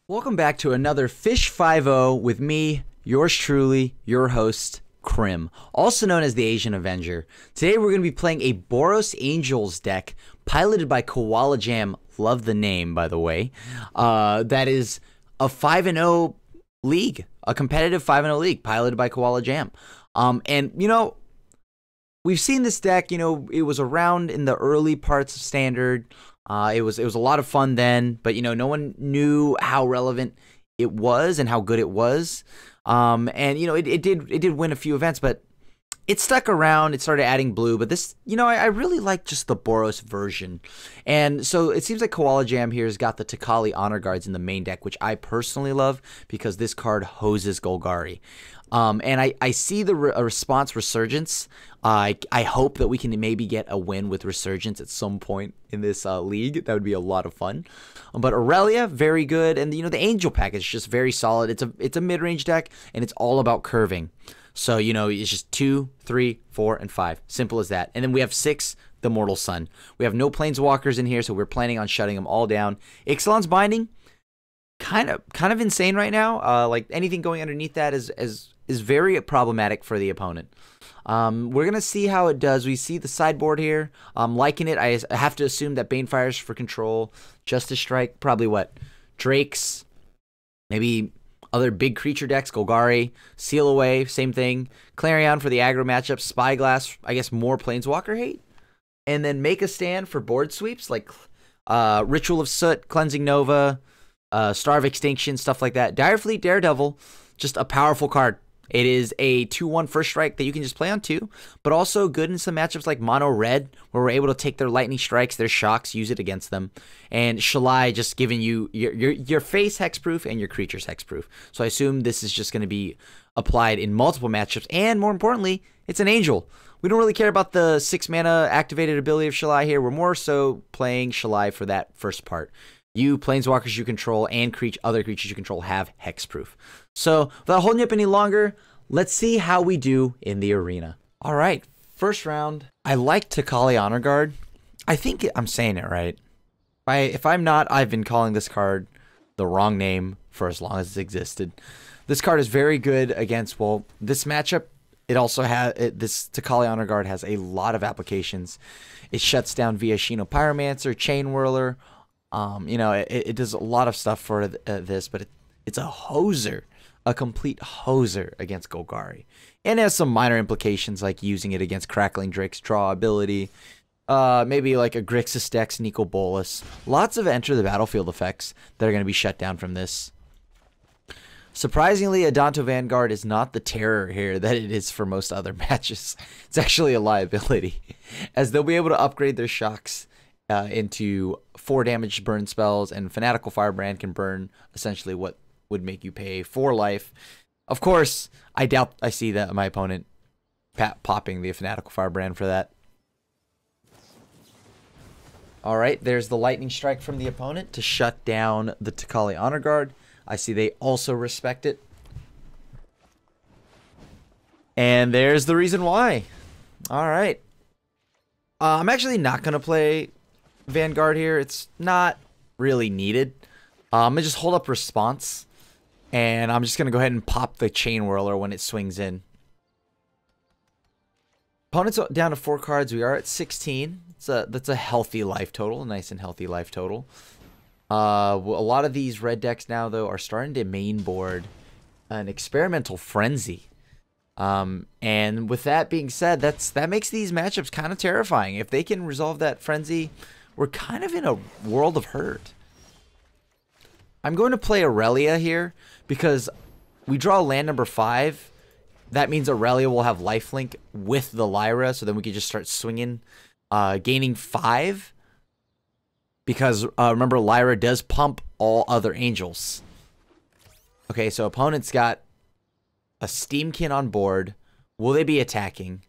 Welcome back to another Fish 5-0 with me, yours truly, your host, Krim, also known as the Asian Avenger. Today we're going to be playing a Boros Angels deck piloted by Koala Jam. Love the name, by the way. That is a 5-0 league, a competitive 5-0 league piloted by Koala Jam. And, you know, we've seen this deck, you know, it was around in the early parts of Standard. It was a lot of fun then, but, you know, no one knew how relevant it was and how good it was. And, you know, it did win a few events, but it stuck around. It started adding blue, but this, you know, I really like just the Boros version. And so it seems like Koala Jam here has got the Takali Honor Guards in the main deck, which I personally love because this card hoses Golgari. And I see the response Resurgence. I hope that we can maybe get a win with Resurgence at some point in this league. That would be a lot of fun. But Aurelia, very good. And, you know, the Angel package, just very solid. It's a mid-range deck, and it's all about curving. So, you know, it's just 2, 3, 4, and 5. Simple as that. And then we have 6, the Mortal Sun. We have no Planeswalkers in here, so we're planning on shutting them all down. Ixalan's Binding, kind of insane right now. Like, anything going underneath that is very problematic for the opponent. We're going to see how it does. We see the sideboard here. I'm liking it. I have to assume that Banefire's for control. Justice Strike, probably what? Drakes, maybe other big creature decks. Golgari, Seal Away, same thing. Clarion for the aggro matchup. Spyglass, I guess more Planeswalker hate. And then Make a Stand for board sweeps, like Ritual of Soot, Cleansing Nova, Star of Extinction, stuff like that. Direfleet Daredevil, just a powerful card. It is a 2/1 first strike that you can just play on 2, but also good in some matchups like Mono Red, where we're able to take their lightning strikes, their shocks, use it against them. And Shalai just giving you your face hexproof and your creatures hexproof. So I assume this is just going to be applied in multiple matchups, and more importantly, it's an Angel. We don't really care about the 6 mana activated ability of Shalai here. We're more so playing Shalai for that first part. You, Planeswalkers you control, and other creatures you control have hexproof. So, without holding you up any longer, let's see how we do in the arena. All right, first round. I like Takali Honor Guard. I think I'm saying it right. If I'm not, I've been calling this card the wrong name for as long as it's existed. This card is very good against, well, this matchup. It also has, this Takali Honor Guard has a lot of applications. It shuts down Viashino Pyromancer, Chain Whirler. You know, it does a lot of stuff for this, but it's a hoser. A complete hoser against Golgari. And it has some minor implications like using it against Crackling Drake's draw ability. Maybe like a Grixis Dex, Nico Bolas. Lots of enter the battlefield effects that are going to be shut down from this. Surprisingly, Adanto Vanguard is not the terror here that it is for most other matches. It's actually a liability, as they'll be able to upgrade their shocks into 4 damage burn spells, and Fanatical Firebrand can burn essentially what would make you pay 4 life. Of course, I doubt I see that my opponent popping the Fanatical Firebrand for that. Alright, there's the Lightning Strike from the opponent to shut down the Takali Honor Guard. I see they also respect it. And there's the reason why. Alright. I'm actually not going to play Vanguard here. It's not really needed. I'm going to just hold up response. And I'm just going to go ahead and pop the Chain Whirler when it swings in. Opponent's down to 4 cards. We are at 16. That's a healthy life total. A nice and healthy life total. A lot of these red decks now, though, are starting to main board an Experimental Frenzy. And with that being said, that makes these matchups kind of terrifying. If they can resolve that Frenzy, we're kind of in a world of hurt. I'm going to play Aurelia here because we draw land number 5. That means Aurelia will have lifelink with the Lyra, so then we can just start swinging, gaining 5. Because remember, Lyra does pump all other angels. Okay, so opponent's got a Steamkin on board. Will they be attacking?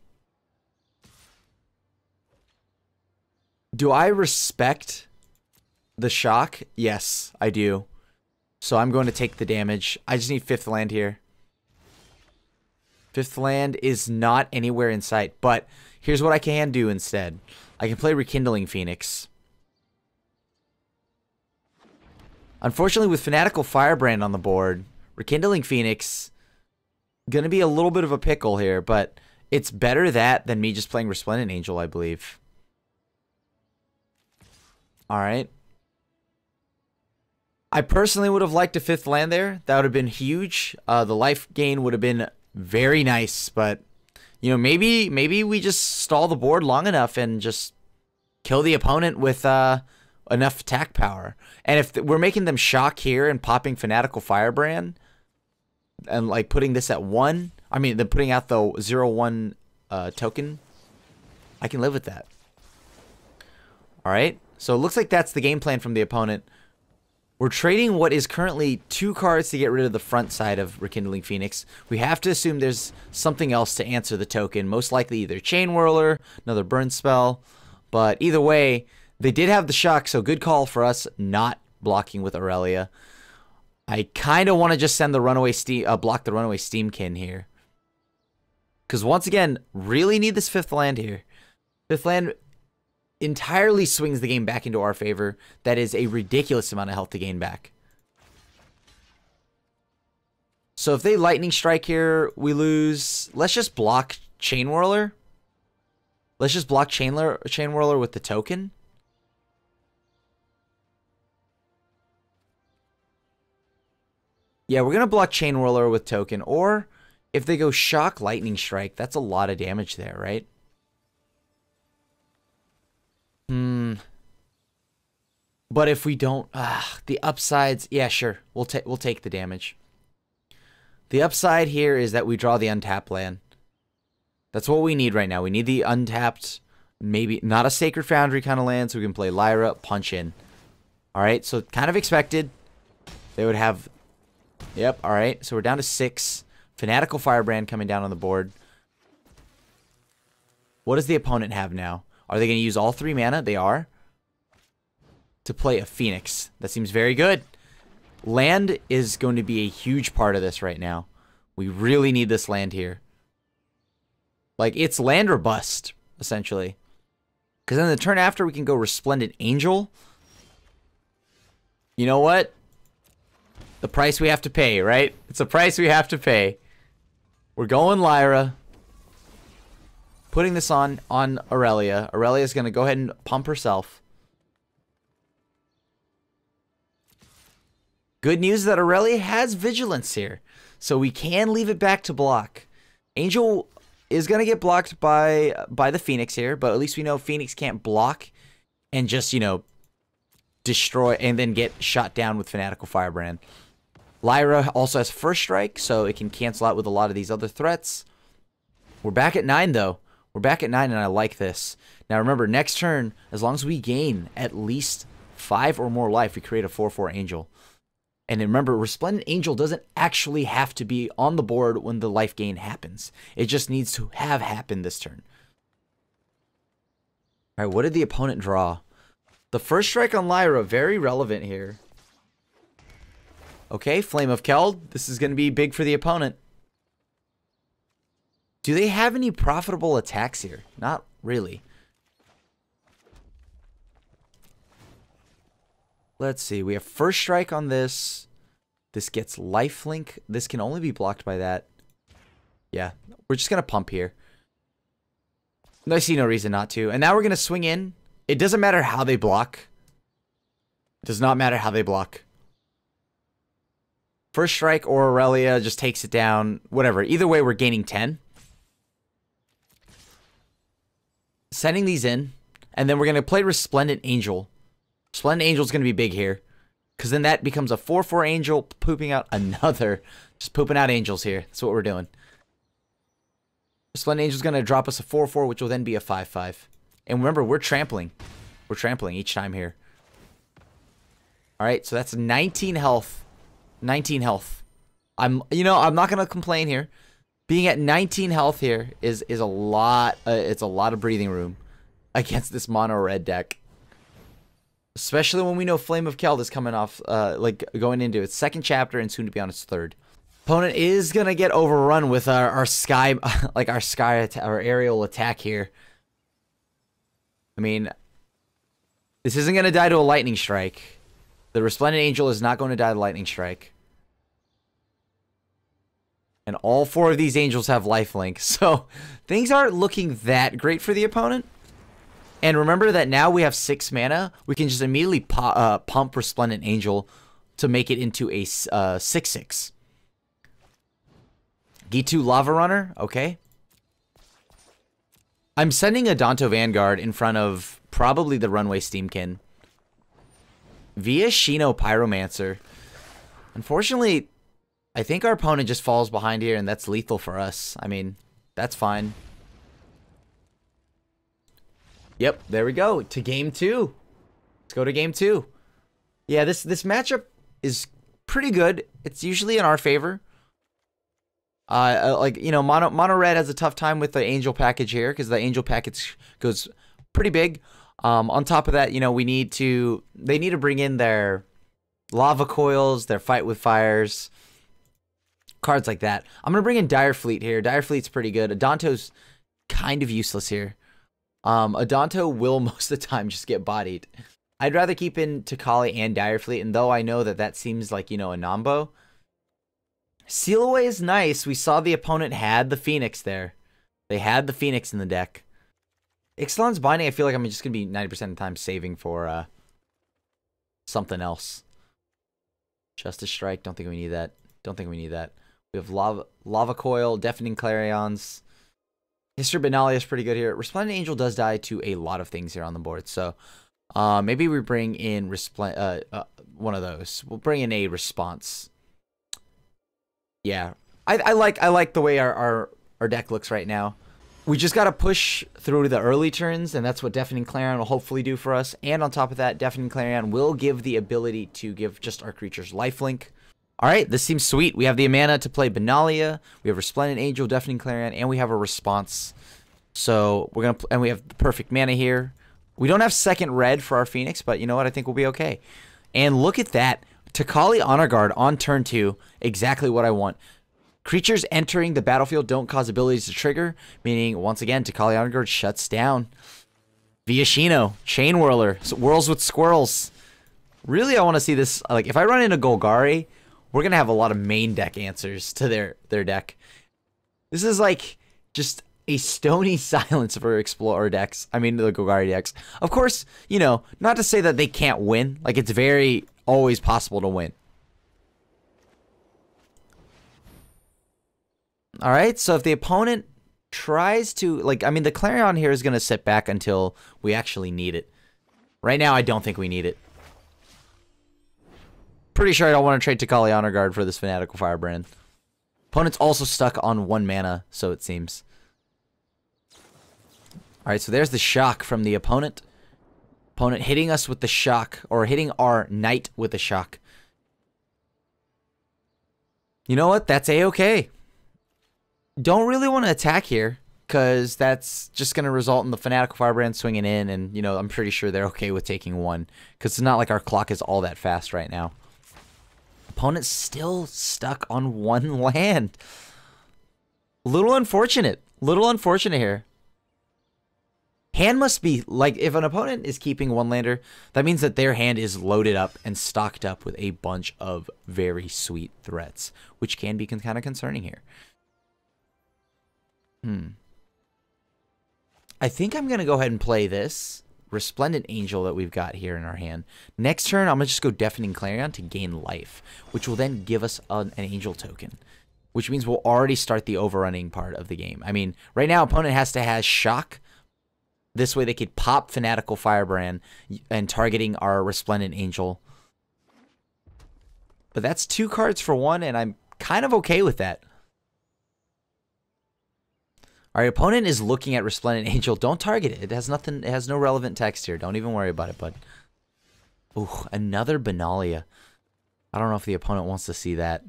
Do I respect the shock? Yes, I do. So I'm going to take the damage. I just need 5th land here. 5th land is not anywhere in sight. But here's what I can do instead. I can play Rekindling Phoenix. Unfortunately, with Fanatical Firebrand on the board, Rekindling Phoenix, gonna be a little bit of a pickle here, but it's better that than me just playing Resplendent Angel, I believe. Alright. I personally would have liked a 5th land there. That would have been huge. The life gain would have been very nice, but you know, maybe we just stall the board long enough and just kill the opponent with enough attack power. And if we're making them shock here and popping Fanatical Firebrand and like putting this at 1, I mean, then putting out the 0/1 token, I can live with that. All right. So it looks like that's the game plan from the opponent. We're trading what is currently 2 cards to get rid of the front side of Rekindling Phoenix. We have to assume there's something else to answer the token. Most likely either Chain Whirler, another burn spell. But either way, they did have the shock, so good call for us not blocking with Aurelia. I kind of want to just send the runaway steam, block the runaway Steamkin here. Because once again, really need this 5th land here. 5th land entirely swings the game back into our favor. That is a ridiculous amount of health to gain back. So if they Lightning Strike here, we lose. Let's just block Chain Whirler. Let's just block Chain Whirler with the token. Yeah, we're going to block Chain Whirler with token. Or if they go Shock Lightning Strike, that's a lot of damage there, right? But if we don't, the upsides, yeah, sure, we'll take the damage. The upside here is that we draw the untapped land. That's what we need right now. We need the untapped, maybe not a Sacred Foundry kind of land, so we can play Lyra, punch in. All right, so kind of expected. They would have, yep, all right, so we're down to 6. Fanatical Firebrand coming down on the board. What does the opponent have now? Are they going to use all 3 mana? They are. To play a Phoenix. That seems very good. Land is going to be a huge part of this right now. We really need this land here. Like, it's land or bust, essentially. Because then the turn after, we can go Resplendent Angel. You know what? The price we have to pay, right? It's a price we have to pay. We're going Lyra. Putting this on Aurelia. Aurelia's going to go ahead and pump herself. Good news that Aurelia has Vigilance here. So we can leave it back to block. Angel is going to get blocked by the Phoenix here. But at least we know Phoenix can't block and just, you know, destroy and then get shot down with Fanatical Firebrand. Lyra also has First Strike, so it can cancel out with a lot of these other threats. We're back at 9, though. We're back at 9, and I like this. Now, remember, next turn, as long as we gain at least 5 or more life, we create a 4/4 Angel. And then remember, Resplendent Angel doesn't actually have to be on the board when the life gain happens. It just needs to have happened this turn. All right, what did the opponent draw? The First Strike on Lyra, very relevant here. Okay, Flame of Keld. This is going to be big for the opponent. Do they have any profitable attacks here? Not really. Let's see. We have First Strike on this. This gets Lifelink. This can only be blocked by that. Yeah, we're just going to pump here. I see no reason not to. And now we're going to swing in. It doesn't matter how they block. It does not matter how they block. First Strike or Aurelia just takes it down. Whatever. Either way, we're gaining 10. Sending these in. And then we're going to play Resplendent Angel. Resplendent Angel is going to be big here. Because then that becomes a 4/4 Angel pooping out another. Just pooping out angels here. That's what we're doing. Resplendent Angel is going to drop us a 4/4, which will then be a 5/5. And remember, we're trampling. We're trampling each time here. Alright, so that's 19 health. 19 health. I'm not going to complain here. Being at 19 health here is a lot. It's a lot of breathing room against this mono red deck. Especially when we know Flame of Keld is coming off, like going into its 2nd chapter and soon to be on its 3rd. Opponent is gonna get overrun with our sky, like our aerial attack here. I mean, this isn't gonna die to a lightning strike. The Resplendent Angel is not going to die to Lightning Strike. And all 4 of these angels have lifelink. So things aren't looking that great for the opponent. And remember that now we have 6 mana. We can just immediately pump Resplendent Angel to make it into a 6/6. G2 Lava Runner. Okay. I'm sending a Danto Vanguard in front of probably the Runway Steamkin. Via Shino Pyromancer. Unfortunately, I think our opponent just falls behind here, and that's lethal for us. I mean, that's fine. Yep, there we go. To game 2. Let's go to game 2. Yeah, this matchup is pretty good. It's usually in our favor. Like, you know, Mono Red has a tough time with the Angel package here because the Angel package goes pretty big. On top of that, you know, they need to bring in their Lava Coils, their Fight with Fires, cards like that. I'm going to bring in Dire Fleet here. Dire Fleet's pretty good. Adanto's kind of useless here. Adanto will most of the time just get bodied. I'd rather keep in Takali and Dire Fleet, and though I know that seems like, you know, a Nambo. Seal Away is nice. We saw the opponent had the Phoenix there. They had the Phoenix in the deck. Ixalan's Binding, I feel like I'm just going to be 90% of the time saving for something else. Justice Strike, don't think we need that. Don't think we need that. We have Lava Coil, Deafening Clarions. History Benalia is pretty good here. Resplendent Angel does die to a lot of things here on the board, so maybe we bring in one of those. We'll bring in a Response. Yeah, I like the way our deck looks right now. We just got to push through the early turns, and that's what Deafening Clarion will hopefully do for us. And on top of that, Deafening Clarion will give the ability to give just our creatures lifelink. All right, this seems sweet. We have the mana to play Benalia, we have Resplendent Angel, Deafening Clarion, and we have a Response. So we're gonna, and we have the perfect mana here. We don't have second red for our Phoenix, but you know what? I think we'll be okay. And look at that, Takali Honor Guard on turn 2, exactly what I want. Creatures entering the battlefield don't cause abilities to trigger, meaning, once again, Takali Honor Guard shuts down. Via Shino, Chain Whirler, so whirls with squirrels. Really, I want to see this. Like, if I run into Golgari, we're going to have a lot of main deck answers to their deck. This is like just a stony silence for Explorer decks. I mean, the Golgari decks. Of course, you know, not to say that they can't win. Like, it's very always possible to win. All right, so if the opponent tries to, like, I mean, the Clarion here is going to sit back until we actually need it. Right now, I don't think we need it. Pretty sure I don't want to trade Takali Honor Guard for this Fanatical Firebrand. Opponent's also stuck on 1 mana, so it seems. All right, so there's the shock from the opponent. Opponent hitting us with the shock, or hitting our knight with the shock. You know what? That's a-okay. Don't really want to attack here, because that's just going to result in the Fanatical Firebrand swinging in, and, you know, I'm pretty sure they're okay with taking 1, because it's not like our clock is all that fast right now. Opponent's still stuck on 1 land. Little unfortunate. Little unfortunate here. Hand must be, like, if an opponent is keeping 1-lander, that means that their hand is loaded up and stocked up with a bunch of very sweet threats, which can be kind of concerning here. I think I'm going to go ahead and play this Resplendent Angel that we've got here in our hand. Next turn, I'm going to just go Deafening Clarion to gain life, which will then give us an Angel token, which means we'll already start the overrunning part of the game. I mean, right now, opponent has to have Shock. This way they could pop Fanatical Firebrand and targeting our Resplendent Angel. But that's 2 cards for 1, and I'm kind of okay with that. Our opponent is looking at Resplendent Angel. Don't target it. It has nothing. It has no relevant text here. Don't even worry about it, bud. Ooh, another Benalia. I don't know if the opponent wants to see that.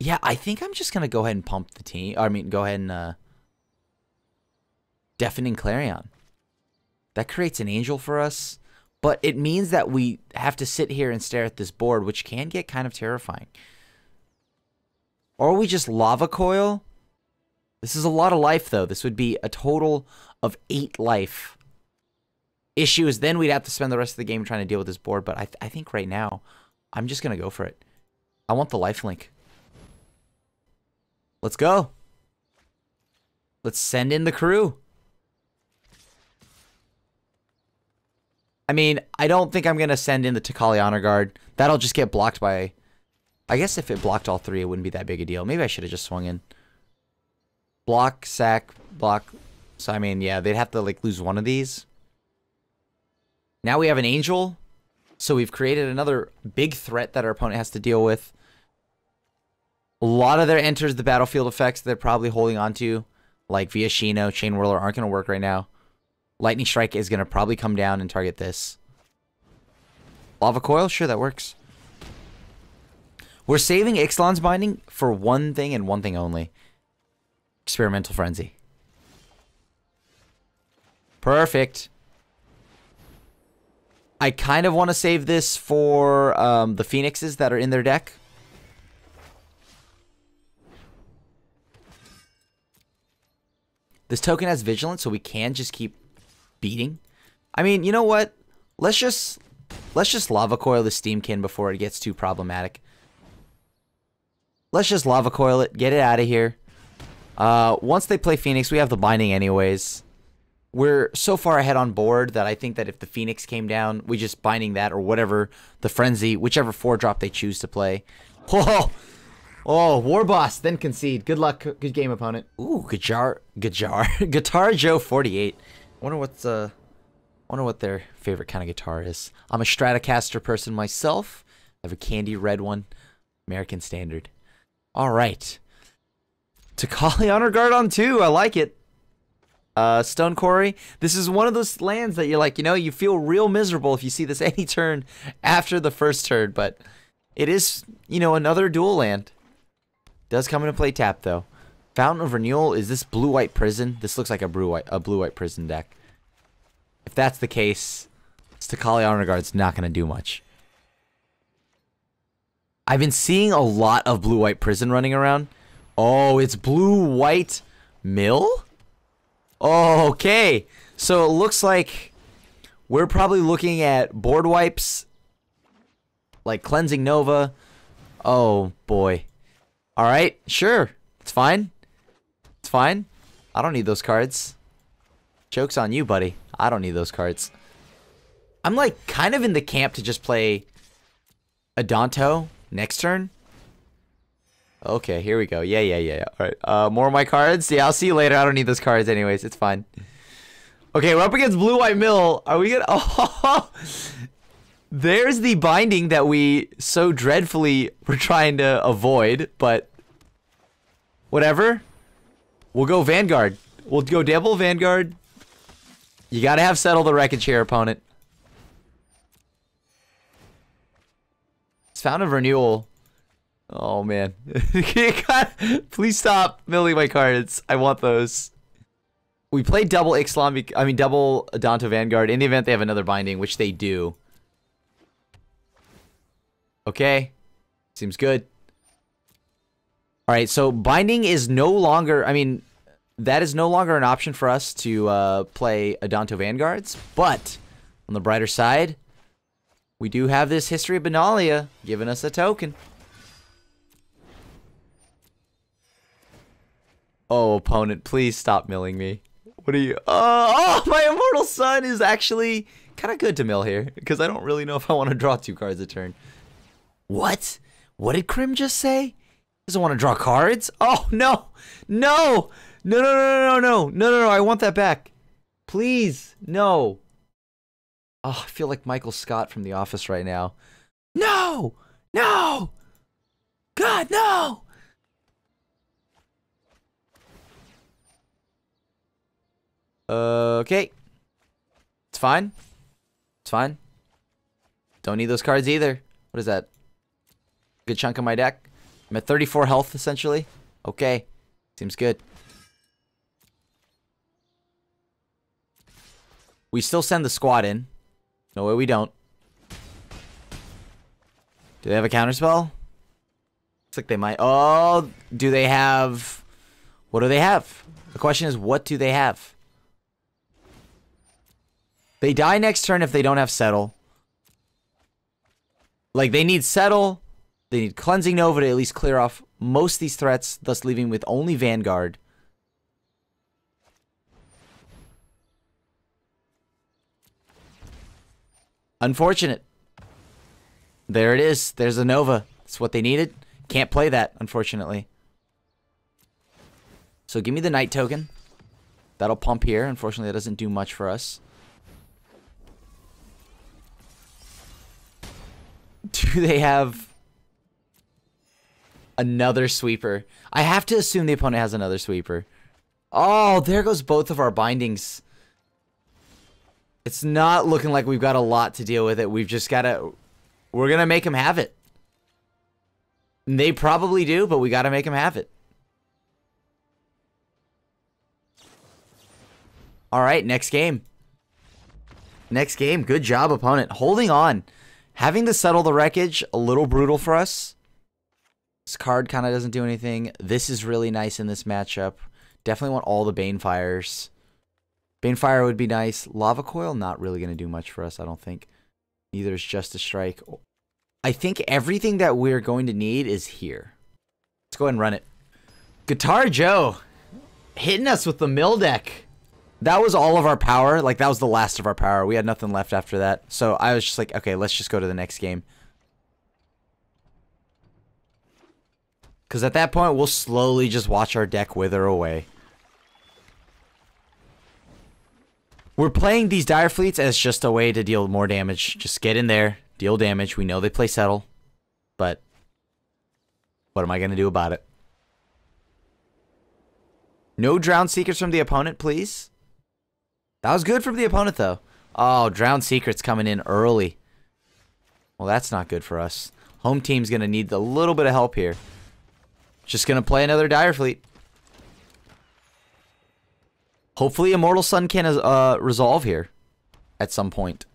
Yeah, I think I'm just gonna go ahead and pump the team. I mean, go ahead and Deafening Clarion. That creates an Angel for us. But it means that we have to sit here and stare at this board, which can get kind of terrifying. Or we just Lava Coil. This is a lot of life, though. This would be a total of 8 life. Issue is then we'd have to spend the rest of the game trying to deal with this board, but I think right now, I'm just going to go for it. I want the lifelink. Let's go. Let's send in the crew. I mean, I don't think I'm going to send in the Takali Honor Guard. That'll just get blocked by... I guess if it blocked all 3, it wouldn't be that big a deal. Maybe I should have just swung in. Block, sack, block. So, I mean, yeah, they'd have to, like, lose one of these. Now we have an Angel. So we've created another big threat that our opponent has to deal with. A lot of their enters the battlefield effects they're probably holding on to, like Viashino, Chain Whirler, aren't going to work right now. Lightning Strike is going to probably come down and target this. Lava Coil? Sure, that works. We're saving Ixalan's Binding for one thing and one thing only. Experimental Frenzy. Perfect. I kind of want to save this for the Phoenixes that are in their deck. This token has Vigilance, so we can just keep beating. I mean, you know what? Let's just Lava Coil the Steamkin before it gets too problematic. Let's just Lava Coil it, get it out of here. Once they play Phoenix, we have the Binding anyways. We're so far ahead on board that I think that if the Phoenix came down, we just Binding that or whatever, the Frenzy, whichever 4-drop they choose to play. Whoa! Oh, War Boss, then concede. Good luck, good game, opponent. Ooh, Guitar Joe 48. Wonder what their favorite kind of guitar is. I'm a Stratocaster person myself. I have a candy red one, American Standard. All right, Takali Honor Guard on 2. I like it. Stone Quarry. This is one of those lands that you're like, you know, you feel real miserable if you see this any turn after the first turn, but it is, you know, another dual land. Does come into play tap, though. Fountain of Renewal. Is this blue-white prison? This looks like a blue-white prison deck. If that's the case, this Takali Honor Guard's not going to do much. I've been seeing a lot of blue-white prison running around. Oh, it's blue-white mill? Oh, okay. So it looks like we're probably looking at board wipes, like Cleansing Nova. Oh, boy. All right, sure. It's fine. It's fine. I don't need those cards. Joke's on you, buddy. I don't need those cards. I'm like kind of in the camp to just play Adonto next turn. Okay, here we go. Yeah. All right. More of my cards. Yeah, I'll see you later. I don't need those cards anyways. It's fine. Okay, we're up against blue-white mill. Are we gonna... Oh, there's the Binding that we so dreadfully were trying to avoid, but whatever. We'll go Vanguard. We'll go double Vanguard. You gotta have Settle the Wreckage here, opponent. It's Fountain of Renewal. Oh, man. Please stop milling my cards. I want those. We played double Ixalan, I mean double Adonto Vanguard in the event they have another Binding, which they do. Okay. Seems good. Alright, so Binding is no longer... I mean, that is no longer an option for us to play Adonto Vanguards. But, on the brighter side, we do have this History of Benalia giving us a token. Oh, opponent, please stop milling me. What are you... Oh, my Immortal Sun is actually kind of good to mill here. Because I don't really know if I want to draw 2 cards a turn. What? What did Krim just say? Doesn't want to draw cards? Oh, no. No. No. I want that back. Please. No. Oh, I feel like Michael Scott from The Office right now. No. No. God, no. Okay. It's fine. It's fine. Don't need those cards either. What is that? Good chunk of my deck. I'm at 34 health, essentially. Okay. Seems good. We still send the squad in. No way we don't. Do they have a counterspell? Looks like they might. Oh, do they have... What do they have? The question is, what do they have? They die next turn if they don't have Settle. Like, they need Settle. They need Cleansing Nova to at least clear off most of these threats, thus leaving with only Vanguard. Unfortunate. There it is. There's a Nova. That's what they needed. Can't play that, unfortunately. So give me the Knight token. That'll pump here. Unfortunately, that doesn't do much for us. Do they have another sweeper? I have to assume the opponent has another sweeper. Oh, there goes both of our bindings. It's not looking like we've got a lot to deal with it. We've just got to... We're going to make them have it. They probably do, but we got to make them have it. All right, next game. Next game. Good job, opponent. Holding on. Having to settle the wreckage, a little brutal for us. This card kind of doesn't do anything. This is really nice in this matchup. Definitely want all the Banefires. Banefire would be nice. Lava Coil, not really going to do much for us, I don't think. Neither is Justice Strike. I think everything that we're going to need is here. Let's go ahead and run it. Guitar Joe hitting us with the mill deck. That was all of our power. Like, that was the last of our power. We had nothing left after that. So I was just like, okay, let's just go to the next game. Because at that point, we'll slowly just watch our deck wither away. We're playing these Dire Fleets as just a way to deal more damage. Just get in there, deal damage. We know they play Settle. But what am I going to do about it? No Drowned Secrets from the opponent, please. That was good from the opponent, though. Oh, Drowned Secrets coming in early. Well, that's not good for us. Home team's going to need a little bit of help here. Just going to play another Dire Fleet. Hopefully Immortal Sun can resolve here at some point.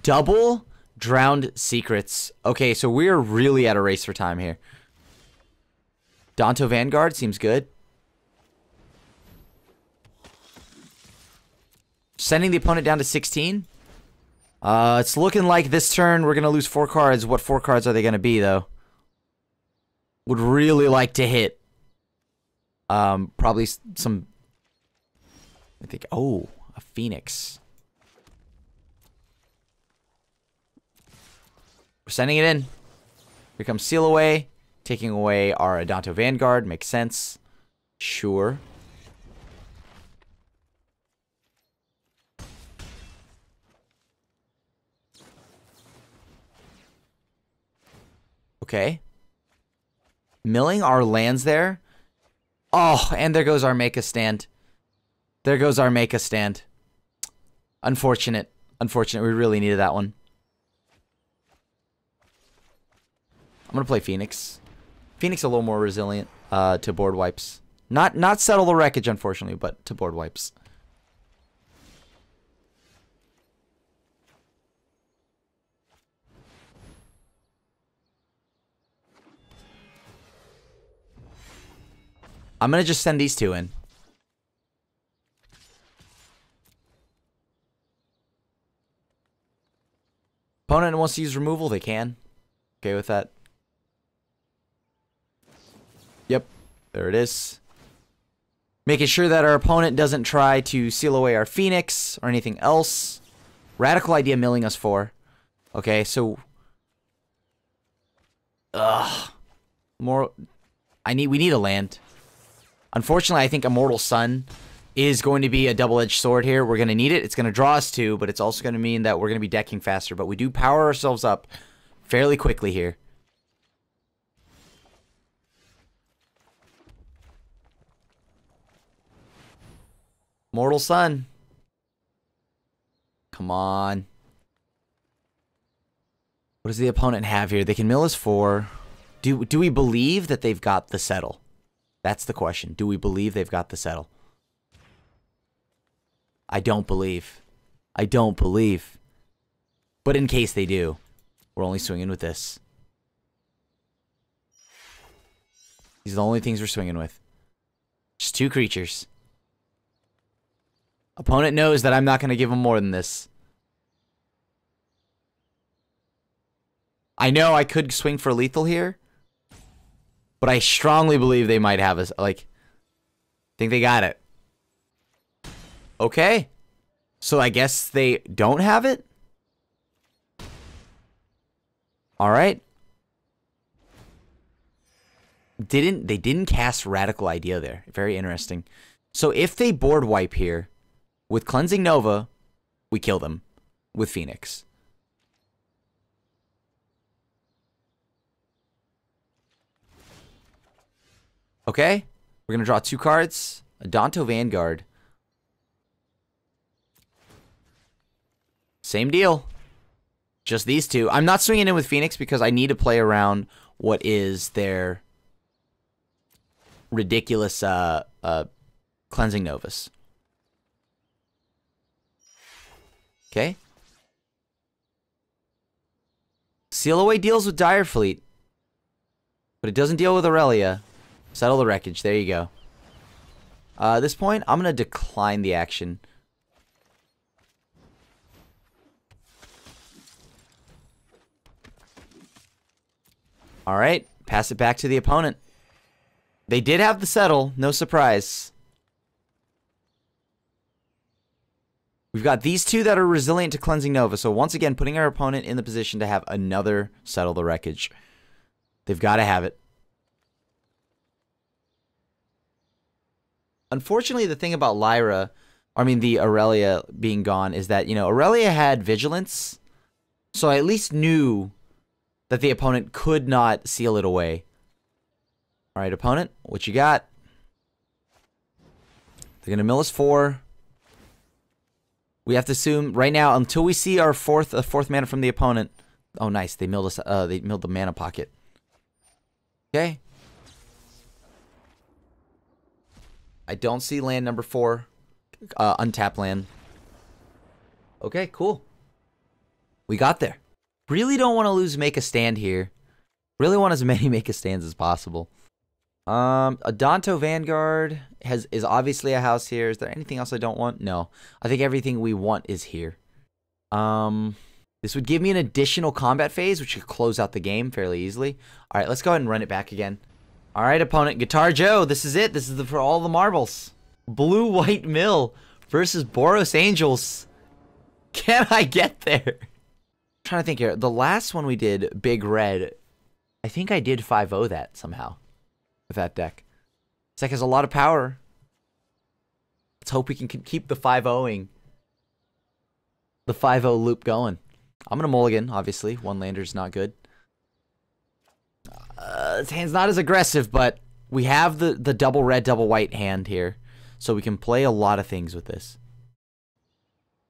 Double Drowned Secrets. Okay, so we're really at a race for time here. Danto Vanguard seems good. Sending the opponent down to 16. It's looking like this turn we're going to lose 4 cards. What 4 cards are they going to be, though? Would really like to hit. Probably some... I think... Oh, a Phoenix. We're sending it in. Here comes Seal Away. Taking away our Adanto Vanguard. Makes sense. Sure. Okay. Milling our lands there. Oh, and there goes our Make a Stand. There goes our Make a Stand. Unfortunate. Unfortunate. We really needed that one. I'm going to play Phoenix. Phoenix a little more resilient to board wipes. Not settle the wreckage, unfortunately, but to board wipes. I'm going to just send these 2 in. Opponent wants to use removal, they can. Okay with that. Yep, there it is. Making sure that our opponent doesn't try to seal away our Phoenix or anything else. Radical idea milling us 4. Okay, so... More... We need a land. Unfortunately, I think Immortal Sun is going to be a double-edged sword here. We're going to need it. It's going to draw us 2, but it's also going to mean that we're going to be decking faster. But we do power ourselves up fairly quickly here. Mortal Sun. Come on. What does the opponent have here? They can mill us 4. Do we believe that they've got the settle? That's the question. Do we believe they've got the settle? I don't believe. I don't believe. But in case they do, we're only swinging with this. These are the only things we're swinging with. Just 2 creatures. Opponent knows that I'm not going to give him more than this. I know I could swing for lethal here, but I strongly believe they might have us. Like, think they got it. Okay. So I guess they don't have it? Alright. They didn't cast Radical Idea there. Very interesting. So if they board wipe here, with Cleansing Nova, we kill them with Phoenix. Okay. We're going to draw 2 cards. Adonto Vanguard. Same deal. Just these 2. I'm not swinging in with Phoenix because I need to play around what is their ridiculous Cleansing Novas. Okay. Seal Away deals with Dire Fleet, but it doesn't deal with Aurelia. Settle the Wreckage. There you go. At this point, I'm going to decline the action. Alright, pass it back to the opponent. They did have the settle, no surprise. We've got these 2 that are resilient to Cleansing Nova, so once again, putting our opponent in the position to have another Settle the Wreckage. They've got to have it. Unfortunately, the thing about the Aurelia being gone is that, Aurelia had Vigilance, so I at least knew that the opponent could not seal it away. Alright, opponent, what you got? They're going to mill us 4. We have to assume right now, until we see our fourth mana from the opponent. Oh, nice. They milled us. They milled the mana pocket. Okay. I don't see land number 4. Untap land. Okay, cool. We got there. Really don't want to lose Make a Stand here. Really want as many Make a Stands as possible. Adonto Vanguard is obviously a house here. Is there anything else I don't want? No. I think everything we want is here. This would give me an additional combat phase, which could close out the game fairly easily. Alright, let's go ahead and run it back again. Alright, opponent. Guitar Joe, this is it. This is for all the marbles. Blue-White Mill versus Boros Angels. Can I get there? I'm trying to think here. The last one we did, Big Red, I think I did 5-0 that somehow. With that deck. This deck has a lot of power. Let's hope we can keep the 5-0ing. The 5-0 loop going. I'm going to mulligan, obviously. 1 lander's not good. This hand's not as aggressive, but we have the double red, double white hand here. So we can play a lot of things with this.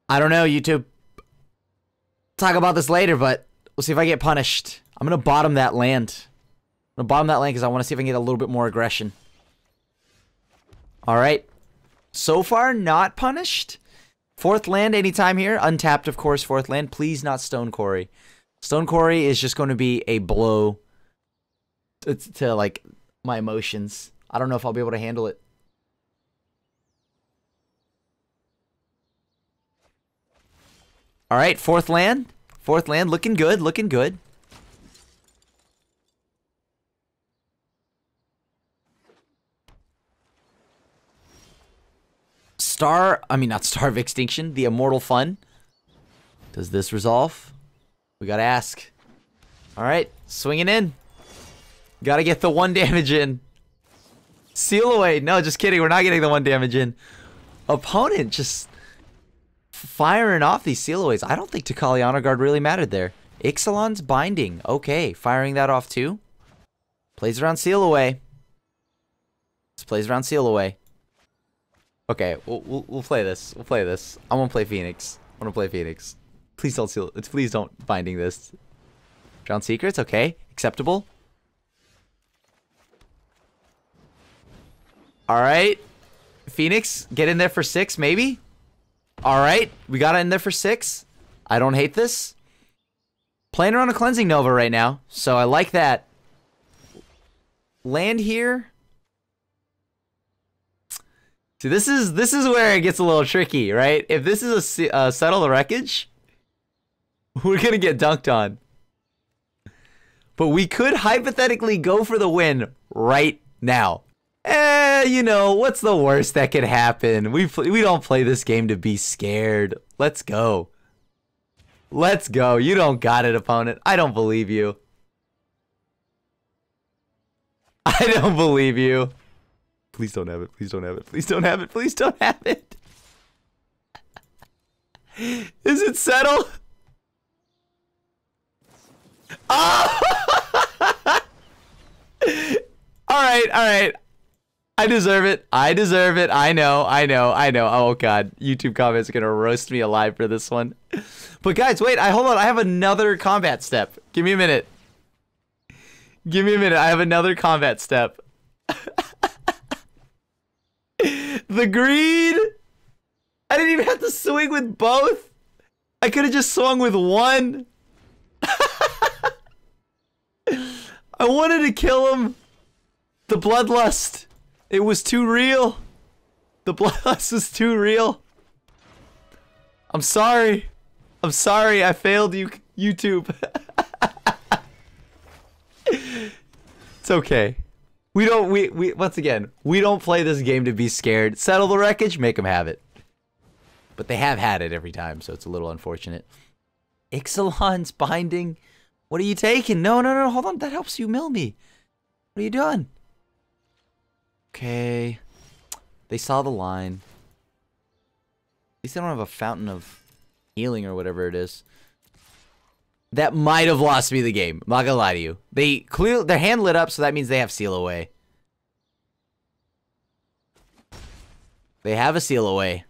I don't know, YouTube. Talk about this later, but we'll see if I get punished. I'm going to bottom that land. I'm going to bottom that land because I want to see if I can get a little bit more aggression. Alright. So far, not punished. 4th land anytime here. Untapped, of course, 4th land. Please not Stone Quarry. Stone Quarry is just going to be a blow to like, my emotions. I don't know if I'll be able to handle it. Alright, 4th land. 4th land, looking good, looking good. Not Star of Extinction, the Immortal Fun. Does this resolve? We gotta ask. Alright, swinging in. Gotta get the 1 damage in. Seal away. No, just kidding. We're not getting the 1 damage in. Opponent just firing off these seal aways. I don't think Tikali Honor Guard really mattered there. Ixalan's Binding. Okay, firing that off too. Plays around seal away. Just plays around seal away. Okay, we'll play this. We'll play this. I want to play Phoenix. I want to play Phoenix. Please don't seal. Please don't Binding this. Drown Secrets. Okay, acceptable. All right, Phoenix, get in there for 6, maybe. All right, we got it in there for 6. I don't hate this. Playing around a Cleansing Nova right now, so I like that. Land here. See, this is where it gets a little tricky, right? If this is a settle the wreckage, we're gonna get dunked on. But we could hypothetically go for the win right now. You know, what's the worst that could happen? We don't play this game to be scared. Let's go. Let's go. You don't got it, opponent. I don't believe you. I don't believe you. Please don't have it. Please don't have it. Please don't have it. Please don't have it. Is it settled? Oh! All right. I deserve it. I deserve it. I know. Oh, God. YouTube comments are going to roast me alive for this one. But, guys, wait. Hold on. I have another combat step. Give me a minute. Give me a minute. I have another combat step. The greed. I didn't even have to swing with both. I could have just swung with one. I wanted to kill him. The bloodlust. It was too real. The bloodlust was too real. I'm sorry. I'm sorry. I failed you, YouTube. It's okay. We once again, we don't play this game to be scared. Settle the wreckage, make them have it. But they have had it every time, so it's a little unfortunate. Ixalan's binding. What are you taking? No, hold on. That helps you mill me. What are you doing? Okay. They saw the line. At least they don't have a fountain of healing or whatever it is. That might have lost me the game. I'm not gonna lie to you. Their hand lit up, so that means they have seal away. They have a seal away.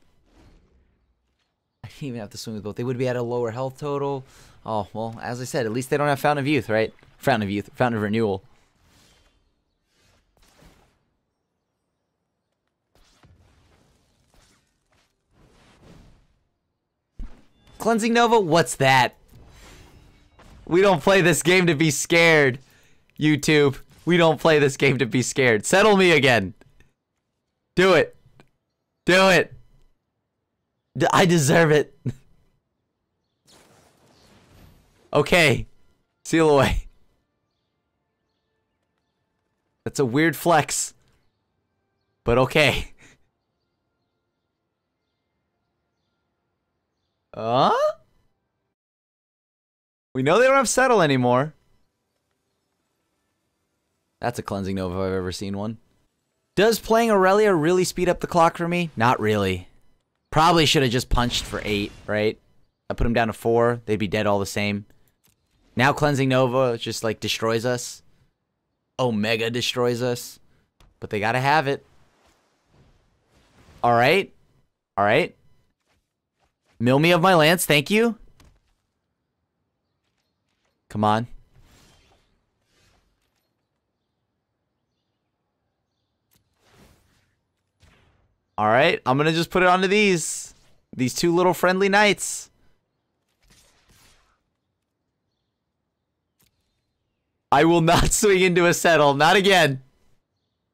I didn't even have to swing with both. They would be at a lower health total. Oh, well, as I said, at least they don't have Fountain of Youth, right? Fountain of Youth. Fountain of Renewal. Cleansing Nova? What's that? We don't play this game to be scared, YouTube. We don't play this game to be scared. Settle me again. Do it. Do it. I deserve it. Okay. Seal away. That's a weird flex. But okay. We know they don't have Settle anymore. That's a Cleansing Nova if I've ever seen one. Does playing Aurelia really speed up the clock for me? Not really. Probably should have just punched for 8, right? I put them down to 4. They'd be dead all the same. Now Cleansing Nova just, like, destroys us. Omega destroys us. But they gotta have it. Alright. Alright. Mill me of my lance, thank you. Come on. Alright, I'm gonna just put it onto these. These two little friendly knights. I will not swing into a settle. Not again.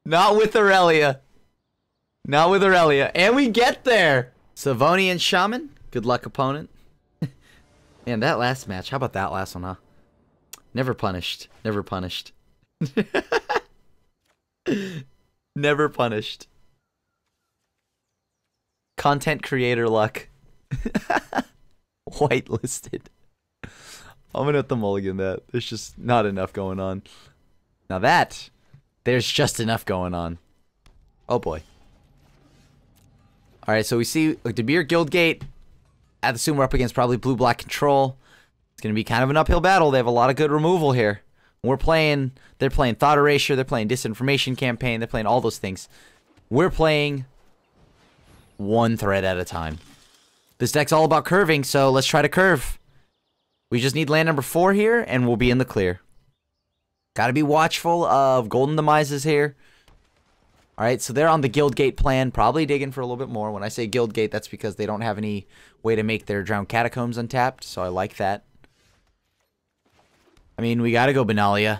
Not with Aurelia. Not with Aurelia. And we get there. Savonian Shaman. Good luck, opponent. Man, that last match. How about that last one, huh? Never punished. Never punished. Never punished. Content creator luck. Whitelisted. I'm gonna have to mulligan that. There's just not enough going on. Now that, there's just enough going on. Oh boy. Alright, so we see Debir Guildgate. I'd assume we're up against probably blue-black control. It's gonna be kind of an uphill battle. They have a lot of good removal here. They're playing Thought Erasure, they're playing Disinformation Campaign, they're playing all those things. We're playing one thread at a time. This deck's all about curving, so let's try to curve. We just need land number 4 here, and we'll be in the clear. Gotta be watchful of Golden Demises here. Alright, so they're on the Guildgate plan, probably digging for a little bit more. When I say Guildgate, that's because they don't have any way to make their Drowned Catacombs untapped, so I like that. I mean, we gotta go Benalia.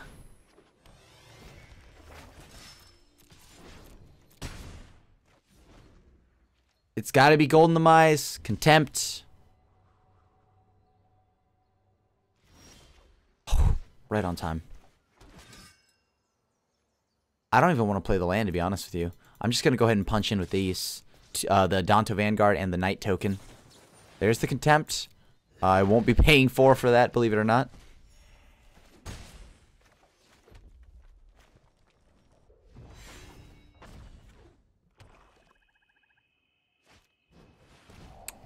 It's got to be Golden Demise. Contempt. Right on time. I don't even want to play the land, to be honest with you. I'm just going to go ahead and punch in with these. The Danto Vanguard and the Knight token. There's the Contempt. I won't be paying for that, believe it or not.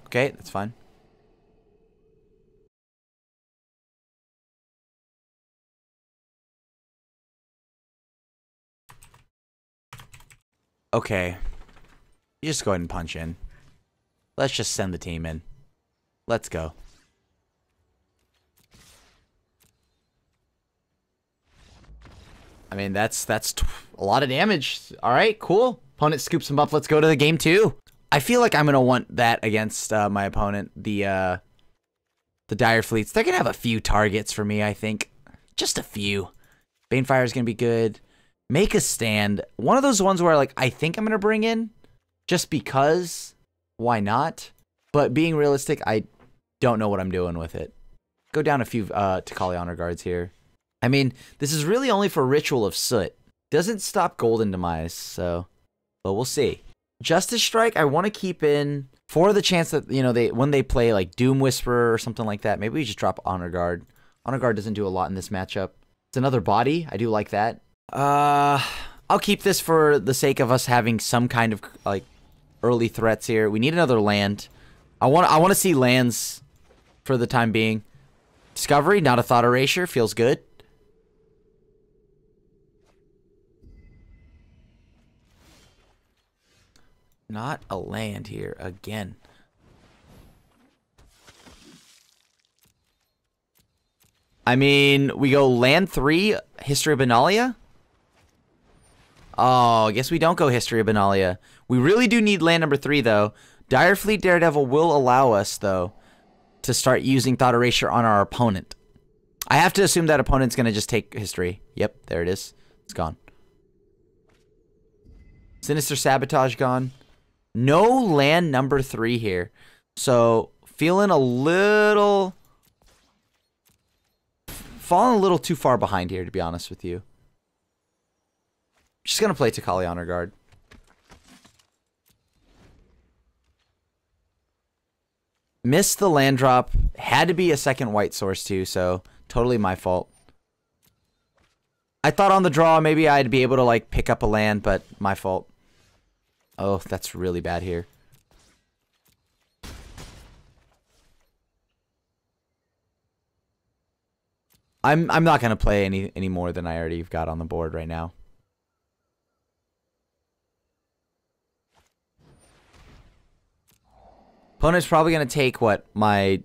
Okay, that's fine. Okay. You just go ahead and punch in. Let's just send the team in. Let's go. I mean, that's a lot of damage. All right, cool. Opponent scoops him up. Let's go to the game 2. I feel like I'm going to want that against my opponent, the Dire Fleets. They're going to have a few targets for me, I think. Just a few. Banefire is going to be good. Make a Stand. One of those ones where, like, I think I'm going to bring in just because. Why not? But being realistic, I don't know what I'm doing with it. Go down a few Takali Honor Guards here. I mean, this is really only for Ritual of Soot. Doesn't stop Golden Demise, so. But we'll see. Justice Strike, I want to keep in for the chance that, you know, when they play, like, Doom Whisperer or something like that. Maybe we just drop Honor Guard. Honor Guard doesn't do a lot in this matchup. It's another body. I do like that. I'll keep this for the sake of us having some kind of like early threats here. We need another land. I want to see lands for the time being. Discovery, not a Thought Erasure, feels good. Not a land here again. I mean, we go land 3, History of Benalia. Oh, I guess we don't go History of Benalia. We really do need land number 3, though. Dire Fleet Daredevil will allow us, though, to start using Thought Erasure on our opponent. I have to assume that opponent's going to just take History. Yep, there it is. It's gone. Sinister Sabotage gone. No land number 3 here. So, feeling a little... falling a little too far behind here, to be honest with you. Just gonna play Takali Honor Guard. Missed the land drop. Had to be a second white source too, so totally my fault. I thought on the draw maybe I'd be able to like pick up a land, but my fault. Oh, that's really bad here. I'm not gonna play any more than I already got on the board right now. Opponent's probably going to take, what, my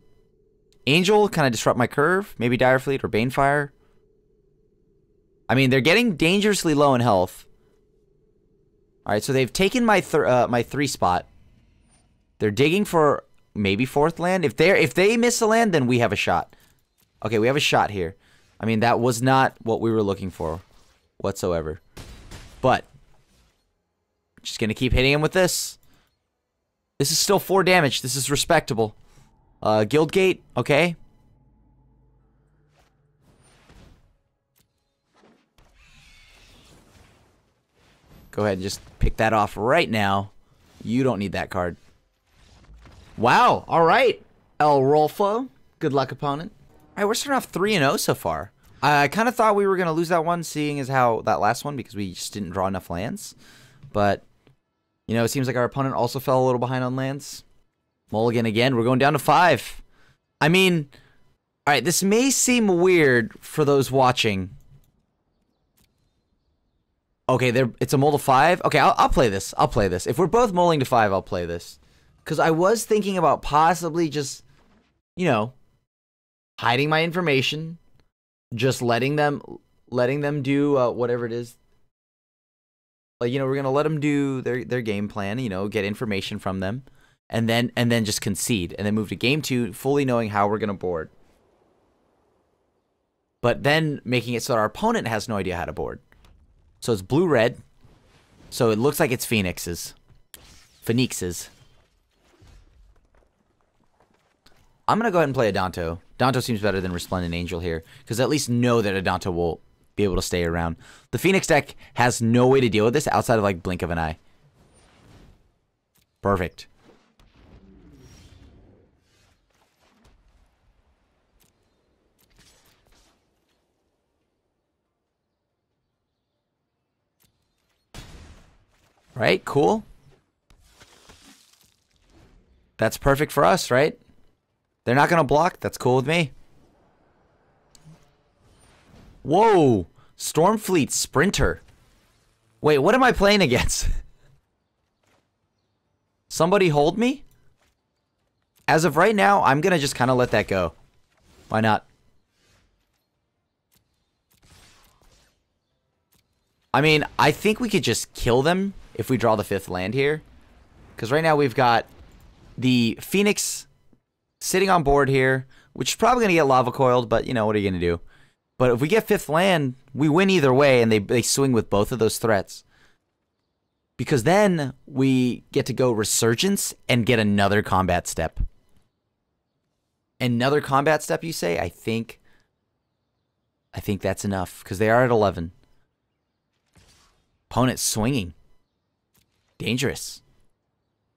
Angel, kind of disrupt my curve, maybe Dire Fleet or Banefire. I mean, they're getting dangerously low in health. Alright, so they've taken my 3 spot. They're digging for maybe 4th land. If they miss a land, then we have a shot. Okay, we have a shot here. I mean, that was not what we were looking for whatsoever. But, just going to keep hitting him with this. This is still 4 damage. This is respectable. Guildgate, okay. Go ahead and just pick that off right now. You don't need that card. Wow, alright. El Rolfo. Good luck, opponent. Alright, we're starting off 3-0 so far. I kind of thought we were going to lose that one, seeing as how that last one, because we just didn't draw enough lands. But... you know, it seems like our opponent also fell a little behind on lands. Mulligan again. We're going down to 5. I mean, all right, this may seem weird for those watching. Okay, it's a mull to 5. Okay, I'll play this. I'll play this. If we're both mulling to 5, I'll play this. Because I was thinking about possibly just, you know, hiding my information. Just letting them do whatever it is. Like, you know, we're going to let them do their game plan, you know, get information from them, and then just concede, and then move to game 2, fully knowing how we're going to board. But then making it so that our opponent has no idea how to board. So it's blue-red, so it looks like it's Phoenixes. Phoenixes. I'm going to go ahead and play a Danto. Danto seems better than Resplendent Angel here, because at least know that a Danto will be able to stay around. The Phoenix deck has no way to deal with this outside of like blink of an eye. Perfect. Right, cool. That's perfect for us, right? They're not going to block. That's cool with me. Whoa. Stormfleet Sprinter. Wait, what am I playing against? Somebody hold me? As of right now, I'm going to just kind of let that go. Why not? I mean, I think we could just kill them if we draw the 5th land here. Because right now we've got the Phoenix sitting on board here, which is probably going to get lava coiled, but, you know, what are you going to do? But if we get 5th land, we win either way, and they swing with both of those threats. Because then we get to go Resurgence and get another combat step. Another combat step, you say? I think that's enough, because they are at 11. Opponent swinging. Dangerous.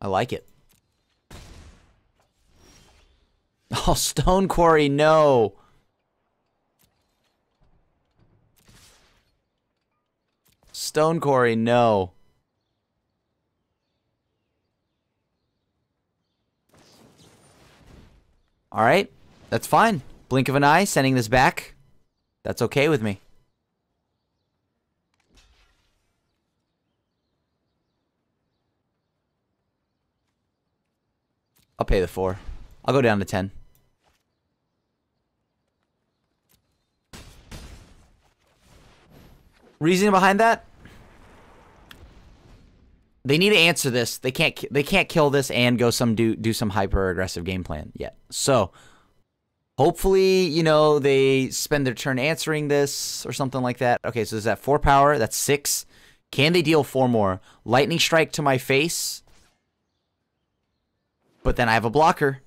I like it. Oh, Stone Quarry, no. Stone Quarry, no. All right, that's fine. Blink of an eye, sending this back. That's okay with me. I'll pay the 4. I'll go down to 10. Reasoning behind that? They need to answer this. They can't kill this and go do some hyper aggressive game plan yet. So hopefully, you know, they spend their turn answering this or something like that. Okay, so is that 4 power? That's 6. Can they deal 4 more? Lightning strike to my face. But then I have a blocker.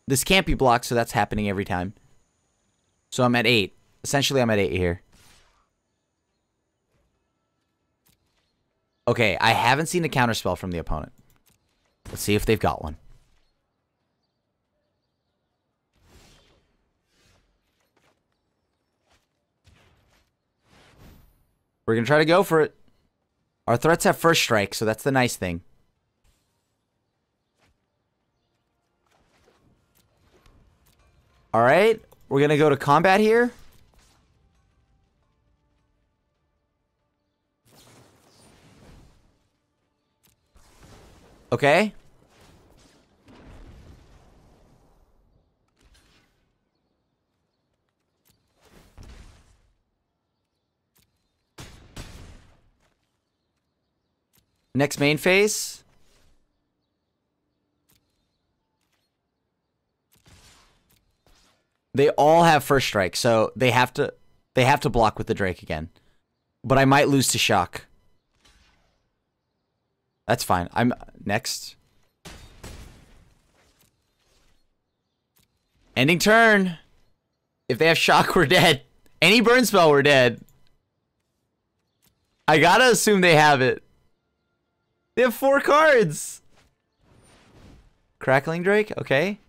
This can't be blocked, so that's happening every time. So I'm at 8. Essentially, I'm at 8 here. Okay, I haven't seen a counterspell from the opponent. Let's see if they've got one. We're going to try to go for it. Our threats have first strike, so that's the nice thing. All right, we're going to go to combat here. Okay. Next main phase. They all have first strike, so they have to block with the Drake again. But I might lose to shock. That's fine. I'm next. Ending turn. If they have shock, we're dead. Any burn spell, we're dead. I gotta assume they have it. They have 4 cards. Crackling Drake, okay.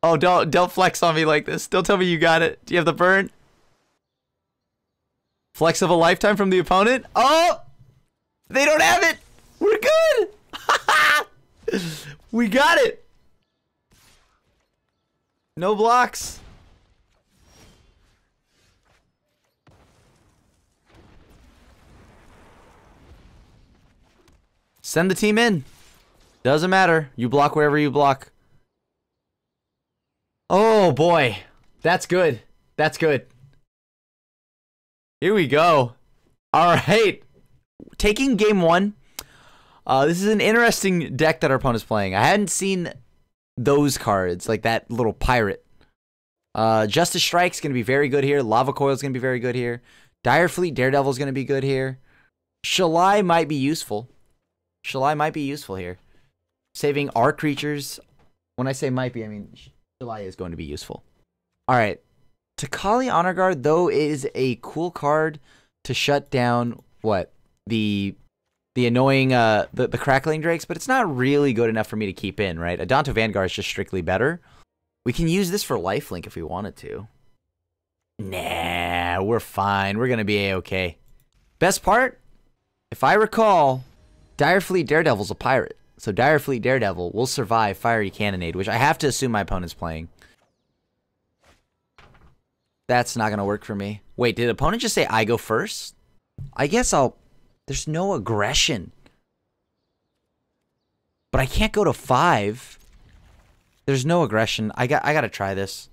Oh, don't flex on me like this. Don't tell me you got it. Do you have the burn? Flex of a lifetime from the opponent. Oh, they don't have it. We're good. We got it. No blocks. Send the team in. Doesn't matter. You block wherever you block. Oh boy. That's good. That's good. Here we go. All right. Taking game 1. This is an interesting deck that our opponent's playing. I hadn't seen those cards, like that little pirate. Justice Strike's going to be very good here. Lava Coil's going to be very good here. Dire Fleet Daredevil's going to be good here. Shalai might be useful. Shalai might be useful here. Saving our creatures. When I say might be, I mean July is going to be useful. All right. Takali Honor Guard, though, is a cool card to shut down what? The annoying, the crackling drakes, but it's not really good enough for me to keep in, right? Adonto Vanguard is just strictly better. We can use this for lifelink if we wanted to. Nah, we're fine. We're going to be A-okay. Best part? If I recall, Direfleet Daredevil's a pirate. So Direfleet Daredevil will survive Fiery Cannonade, which I have to assume my opponent's playing. That's not going to work for me. Wait, did the opponent just say I go first? I guess I'll... There's no aggression. But I can't go to 5. There's no aggression. I got to try this.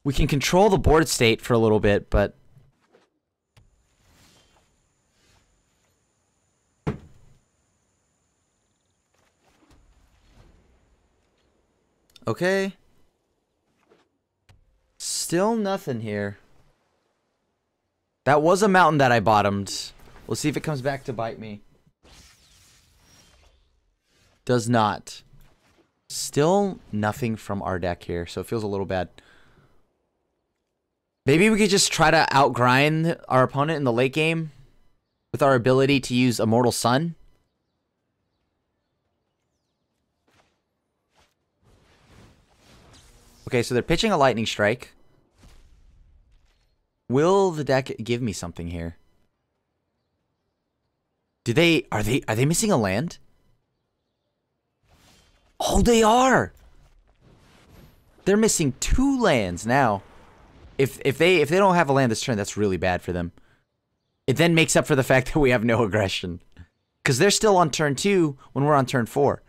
We can control the board state for a little bit, but... Okay. Still nothing here. That was a mountain that I bottomed. We'll see if it comes back to bite me. Does not. Still nothing from our deck here, so it feels a little bad. Maybe we could just try to outgrind our opponent in the late game with our ability to use Immortal Sun. Okay, so they're pitching a Lightning Strike. Will the deck give me something here? Are they missing a land? Oh, they are. They're missing 2 lands now. If they don't have a land this turn, that's really bad for them. It then makes up for the fact that we have no aggression. Because they're still on turn 2 when we're on turn 4.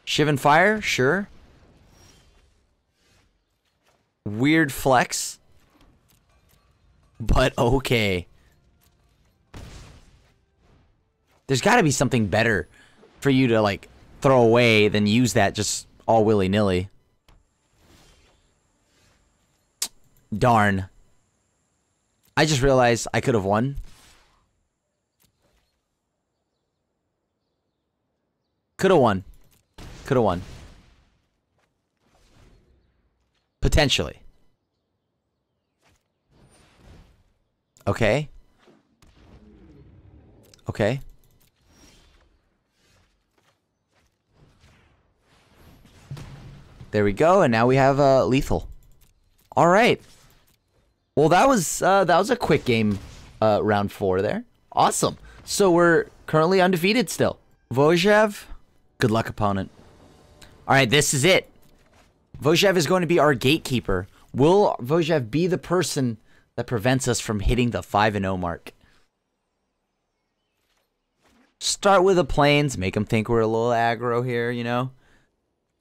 Shivan Fire, sure. Weird flex. But okay. There's got to be something better for you to, like, throw away than use that just all willy-nilly. Darn. I just realized I could have won. Could have won. Could have won. Potentially. Okay. Okay. There we go, and now we have lethal. All right. Well, that was a quick game, round 4 there. Awesome. So we're currently undefeated still. Vojev, good luck, opponent. All right, this is it. Vojev is going to be our gatekeeper. Will Vojev be the person that prevents us from hitting the 5-0 mark? Start with the plains, make them think we're a little aggro here, you know?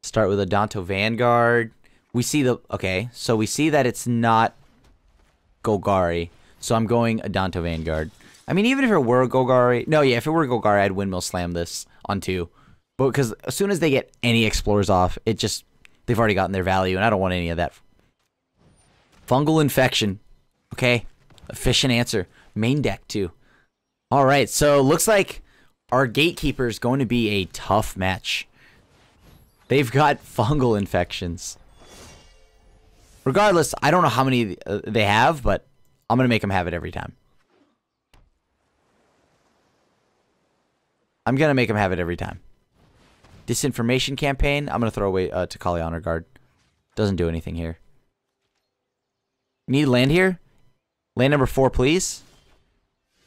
Start with Adonto Vanguard. We see the... Okay, so we see that it's not Golgari. So I'm going Adonto Vanguard. I mean, even if it were Golgari... No, yeah, if it were Golgari, I'd Windmill Slam this on 2. But because as soon as they get any Explorers off, it just... They've already gotten their value, and I don't want any of that. Fungal Infection. Okay. Efficient answer. Main deck, too. All right, so looks like our Gatekeeper is going to be a tough match. They've got fungal infections. Regardless, I don't know how many they have, but I'm going to make them have it every time. I'm going to make them have it every time. Disinformation Campaign. I'm going to throw away Takali Honor Guard. Doesn't do anything here. Need land here? Land number 4, please.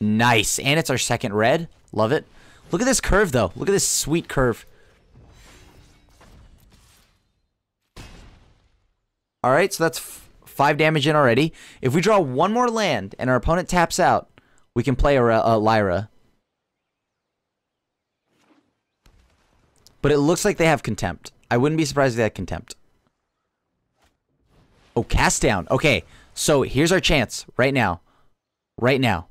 Nice. And it's our second red. Love it. Look at this curve, though. Look at this sweet curve. Alright, so that's 5 damage in already. If we draw one more land and our opponent taps out, we can play a Lyra. But it looks like they have Contempt. I wouldn't be surprised if they had Contempt. Oh, Cast Down. Okay, so here's our chance right now. Right now.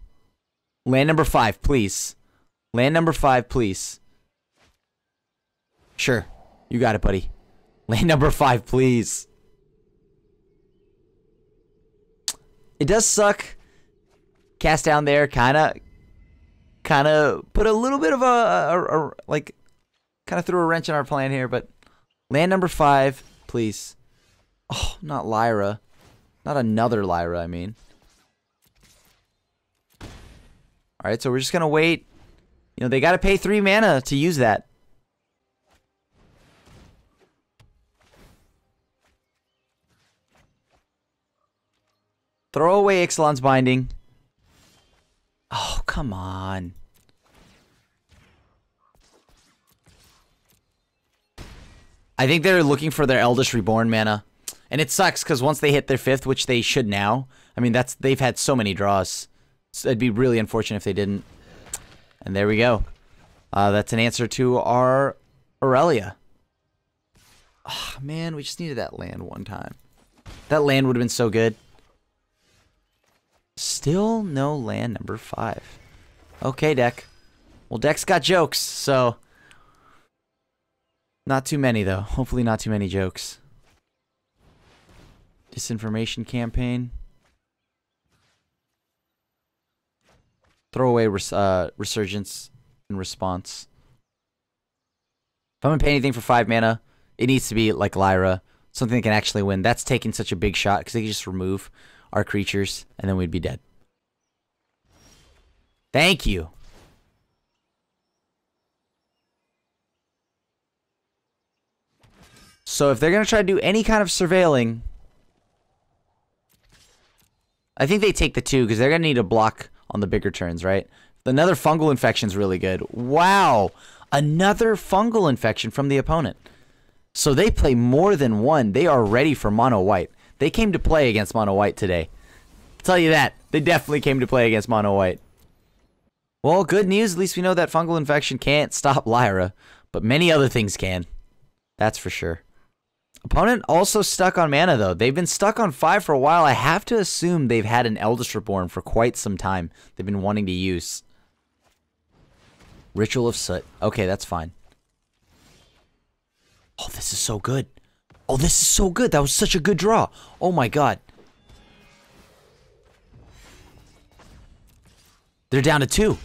Land number 5, please. Land number 5, please. Sure. You got it, buddy. Land number 5, please. It does suck. Cast Down there, kind of. kind of put a little bit of like, kind of threw a wrench in our plan here, but land number 5, please. Oh, not Lyra. Not another Lyra, I mean. Alright, so we're just going to wait. You know, they got to pay 3 mana to use that. Throw away Ixalan's Binding. Oh, come on. I think they're looking for their Eldest Reborn mana. And it sucks, because once they hit their 5th, which they should now, I mean, they've had so many draws. So it'd be really unfortunate if they didn't. And there we go. That's an answer to our Aurelia. Oh, man, we just needed that land one time. That land would have been so good. Still no land number 5. Okay, deck. Well, deck's got jokes, so... Not too many, though. Hopefully not too many jokes. Disinformation campaign. Throw away Resurgence in response. If I'm going to pay anything for 5 mana, it needs to be like Lyra. Something that can actually win. That's taking such a big shot, because they can just remove our creatures, and then we'd be dead. Thank you. So if they're going to try to do any kind of surveilling, I think they take the 2, because they're going to need a block on the bigger turns, right? Another Fungal Infection is really good. Wow. Another Fungal Infection from the opponent. So they play more than one. They are ready for mono white. They came to play against mono white today. I'll tell you that. They definitely came to play against mono white. Well, good news. At least we know that Fungal Infection can't stop Lyra. But many other things can. That's for sure. Opponent also stuck on mana, though. They've been stuck on 5 for a while. I have to assume they've had an Eldest Reborn for quite some time. They've been wanting to use. Ritual of Soot. Okay, that's fine. Oh, this is so good. Oh, this is so good. That was such a good draw. Oh, my God. They're down to 2.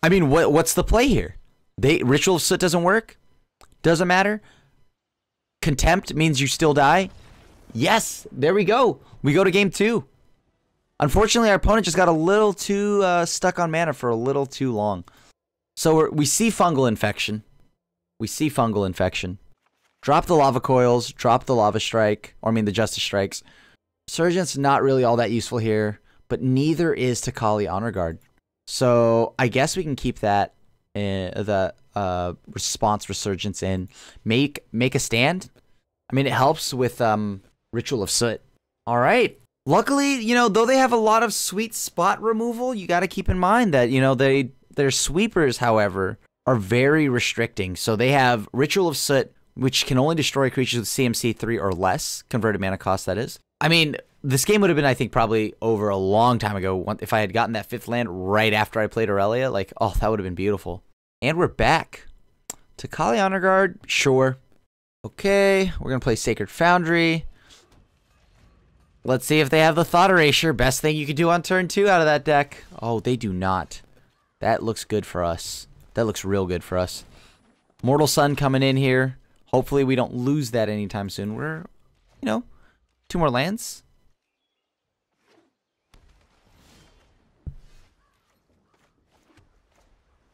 I mean, what's the play here? Ritual of Soot doesn't work? Doesn't matter? Contempt means you still die? Yes, there we go. We go to game 2. Unfortunately, our opponent just got a little too stuck on mana for a little too long. So we see Fungal Infection. We see Fungal Infection. Drop the Lava Coils. Drop the Lava Strike. Or I mean the Justice Strikes. Resurgence not really all that useful here. But neither is Takali Honor Guard. So I guess we can keep that response Resurgence in. Make a stand. I mean, it helps with Ritual of Soot. All right. Luckily, you know, though they have a lot of sweet spot removal, you got to keep in mind that, you know, their sweepers, however, are very restricting. So they have Ritual of Soot, which can only destroy creatures with CMC 3 or less, converted mana cost, that is. I mean, this game would have been, I think, probably over a long time ago if I had gotten that 5th land right after I played Aurelia. Like, oh, that would have been beautiful. And we're back. Takali Honor Guard, sure. Okay, we're going to play Sacred Foundry. Let's see if they have the Thought Erasure. Best thing you could do on turn 2 out of that deck. Oh, they do not. That looks good for us. That looks real good for us. Mortal Sun coming in here. Hopefully we don't lose that anytime soon. We're, you know, 2 more lands.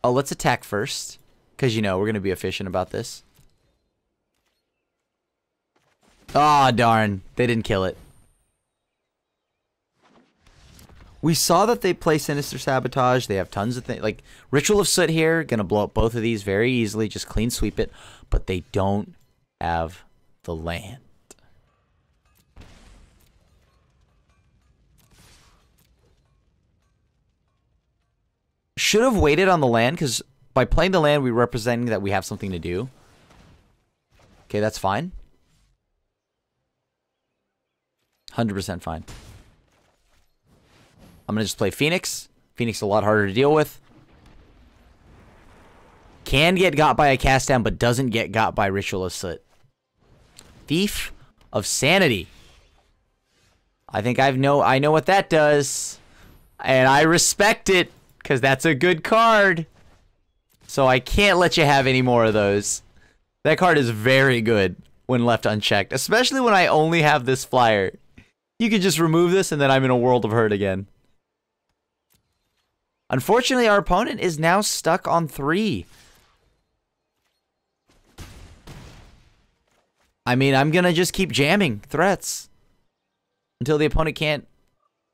Oh, let's attack first. Because, you know, we're going to be efficient about this. Aw, darn. They didn't kill it. We saw that they play Sinister Sabotage. They have tons of things. Like, Ritual of Soot here. Going to blow up both of these very easily. Just clean sweep it. But they don't have the land. Should have waited on the land, because by playing the land, we're representing that we have something to do. Okay, that's fine. 100% fine. I'm going to just play Phoenix. Phoenix is a lot harder to deal with. Can get got by a cast down, but doesn't get got by Ritual of Soot. Thief of Sanity. I think I know what that does. And I respect it. because that's a good card. So I can't let you have any more of those. That card is very good when left unchecked, especially when I only have this flyer. You could just remove this and then I'm in a world of hurt again. Unfortunately, our opponent is now stuck on 3. I mean, I'm going to just keep jamming threats until the opponent can't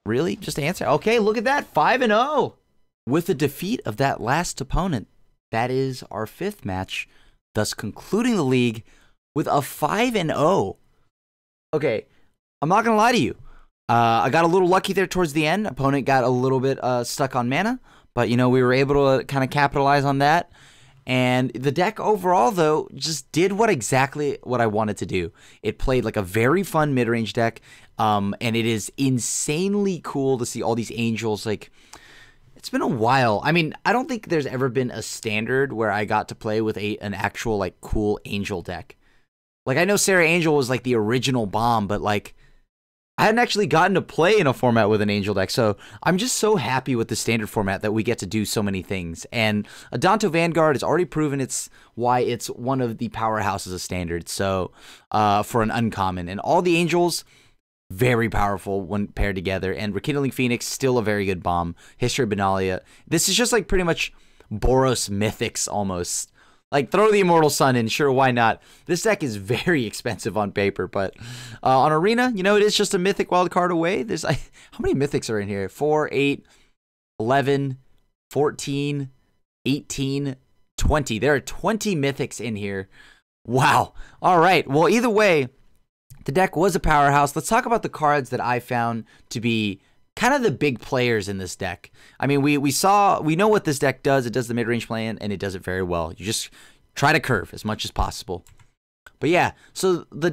really just answer. Okay, look at that. 5-0. With the defeat of that last opponent, that is our 5th match, thus concluding the league with a 5-0. Okay, I'm not going to lie to you. I got a little lucky there towards the end. Opponent got a little bit stuck on mana, but, you know, we were able to kind of capitalize on that. And the deck overall, though, just did exactly what I wanted to do. It played like a very fun mid-range deck, and it is insanely cool to see all these angels. Like, it's been a while. I mean, I don't think there's ever been a standard where I got to play with an actual, like, cool angel deck. Like, I know Sarah Angel was, like, the original bomb, but, like, I hadn't actually gotten to play in a format with an angel deck, so I'm just so happy with the standard format that we get to do so many things. And Untitled Vanguard has already proven why it's one of the powerhouses of standard, so for an uncommon. And all the angels, very powerful when paired together. And Rekindling Phoenix, still a very good bomb. History of Benalia. This is just like pretty much Boros Mythics almost. Like, throw the Immortal Sun in, sure, why not? This deck is very expensive on paper, but on Arena, you know, it is just a Mythic wild card away. There's, how many Mythics are in here? 4, 8, 11, 14, 18, 20. There are 20 Mythics in here. Wow. All right. Well, either way, the deck was a powerhouse. Let's talk about the cards that I found to be kind of the big players in this deck. I mean, we know what this deck does. It does the mid-range plan, and it does it very well. You just try to curve as much as possible. But yeah, so the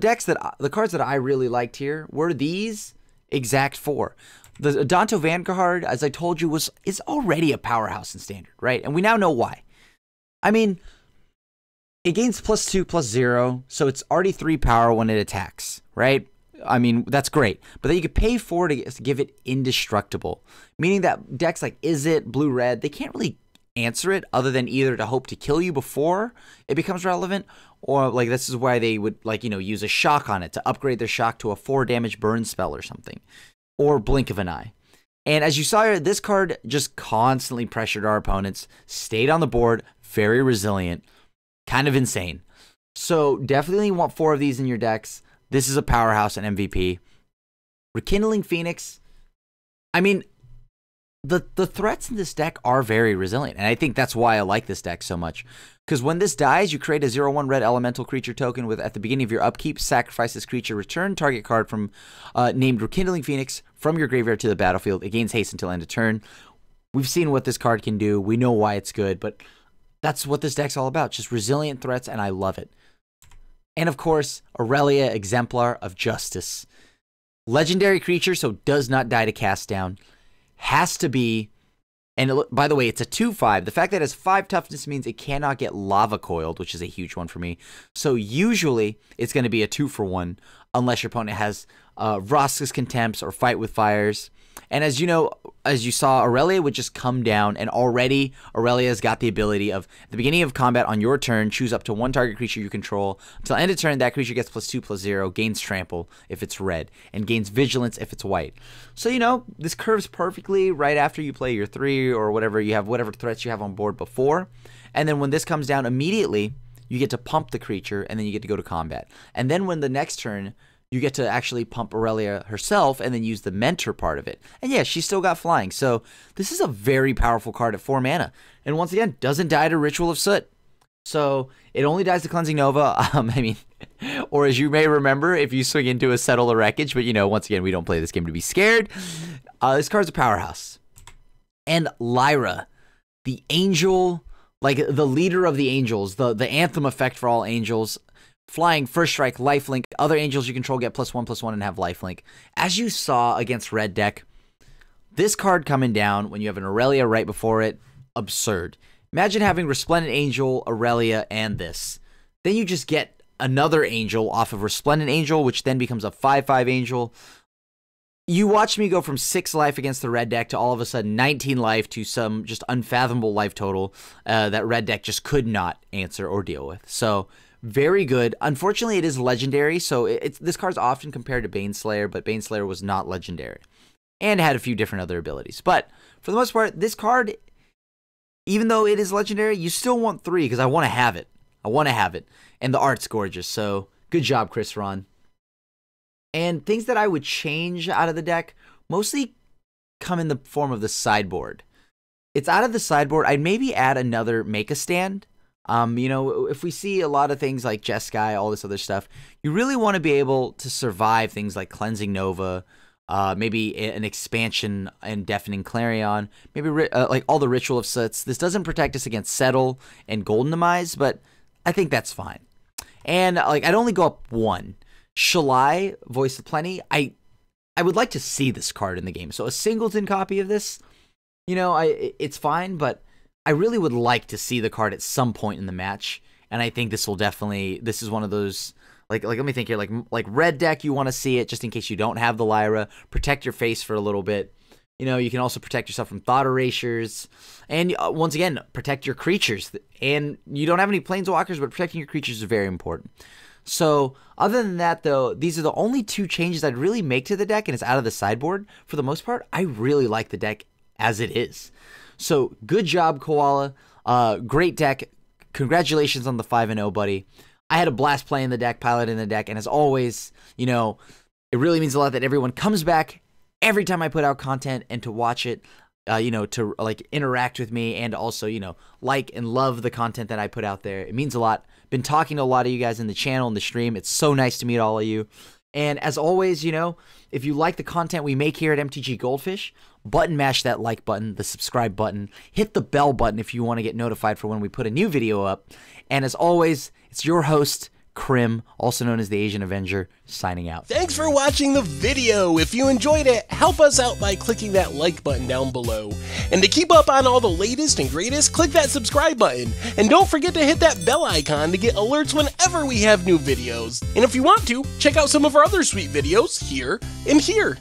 cards that I really liked here were these exact 4. The Untitled Vanguard, as I told you, is already a powerhouse in standard, right? And we now know why. I mean, it gains +2/+0, so it's already 3 power when it attacks, right? I mean, that's great. But then you could pay 4 to give it indestructible. Meaning that decks like Izzet, Blue-Red, they can't really answer it other than either to hope to kill you before it becomes relevant, or like this is why they would, like, you know, use a shock on it to upgrade their shock to a 4 damage burn spell or something. Or Blink of an Eye. And as you saw here, this card just constantly pressured our opponents, stayed on the board, very resilient, kind of insane. So definitely want 4 of these in your decks. This is a powerhouse and MVP. Rekindling Phoenix. I mean, the threats in this deck are very resilient. And I think that's why I like this deck so much. Because when this dies, you create a 0/1 red elemental creature token with, at the beginning of your upkeep, sacrifice this creature, return target card from named Rekindling Phoenix from your graveyard to the battlefield. It gains haste until end of turn. We've seen what this card can do. We know why it's good. But that's what this deck's all about. Just resilient threats, and I love it. And of course, Aurelia, Exemplar of Justice. Legendary creature, so does not die to cast down. Has to be, and by the way, it's a 2/5. The fact that it has 5 toughness means it cannot get lava coiled, which is a huge one for me. So usually, it's going to be a 2-for-1, unless your opponent has Vraska's Contempts or Fight with Fires. And as you know, as you saw, Aurelia would just come down, and already Aurelia's got the ability of, at the beginning of combat on your turn, choose up to 1 target creature you control. Until end of turn, that creature gets +2/+0, gains Trample if it's red, and gains Vigilance if it's white. So, you know, this curves perfectly right after you play your 3 or whatever you have, whatever threats you have on board before. And then when this comes down immediately, you get to pump the creature, and then you get to go to combat. And then when the next turn, you get to actually pump Aurelia herself and then use the mentor part of it. And yeah, she's still got flying. So this is a very powerful card at 4 mana. And once again, doesn't die to Ritual of Soot. So it only dies to Cleansing Nova. I mean, or as you may remember, if you swing into a Settle the Wreckage. But, you know, once again, we don't play this game to be scared. This card's a powerhouse. And Lyra, the angel, like the leader of the angels, the anthem effect for all angels. Flying, first strike, lifelink. Other angels you control get +1/+1 and have lifelink. As you saw against red deck, this card coming down when you have an Aurelia right before it, absurd. Imagine having Resplendent Angel, Aurelia, and this. Then you just get another angel off of Resplendent Angel, which then becomes a 5/5 angel. you watched me go from 6 life against the red deck to all of a sudden 19 life to some just unfathomable life total that red deck just could not answer or deal with. So very good. Unfortunately, it is legendary, so this card's often compared to Baneslayer, but Baneslayer was not legendary and had a few different other abilities. But for the most part, this card, even though it is legendary, you still want 3 because I want to have it. I want to have it. And the art's gorgeous, so good job, Chris Ron. And things that I would change out of the deck mostly come in the form of the sideboard. It's out of the sideboard. I'd maybe add another Make-A-Stand. You know, if we see a lot of things like Jeskai, all this other stuff, you really want to be able to survive things like Cleansing Nova, maybe an expansion and Deafening Clarion, maybe like all the Ritual of Soots. This doesn't protect us against Settle and Golden Demise, but I think that's fine. And like I'd only go up 1. Shalai, Voice of Plenty, I would like to see this card in the game. So a singleton copy of this, you know, it's fine, but I really would like to see the card at some point in the match. And I think this will definitely, this is one of those, like let me think here, like red deck, you want to see it just in case you don't have the Lyra. Protect your face for a little bit. You know, you can also protect yourself from Thought Erasures. And once again, protect your creatures. And you don't have any Planeswalkers, but protecting your creatures is very important. So, other than that, though, these are the only 2 changes I'd really make to the deck, and it's out of the sideboard. For the most part, I really like the deck as it is. So, good job, Koala. Great deck. Congratulations on the 5-0, buddy. I had a blast playing the deck, piloting the deck, and as always, you know, it really means a lot that everyone comes back every time I put out content and to watch it, you know, to like interact with me and also, you know, like and love the content that I put out there. It means a lot. Been talking to a lot of you guys in the channel and the stream. It's so nice to meet all of you. And as always, you know, if you like the content we make here at MTG Goldfish, button mash that like button, the subscribe button, hit the bell button if you want to get notified for when we put a new video up. And as always, it's your host, Krim, also known as the Asian Avenger, signing out. Thanks for watching the video. If you enjoyed it, help us out by clicking that like button down below. And to keep up on all the latest and greatest, click that subscribe button. And don't forget to hit that bell icon to get alerts whenever we have new videos. And if you want to, check out some of our other sweet videos here and here.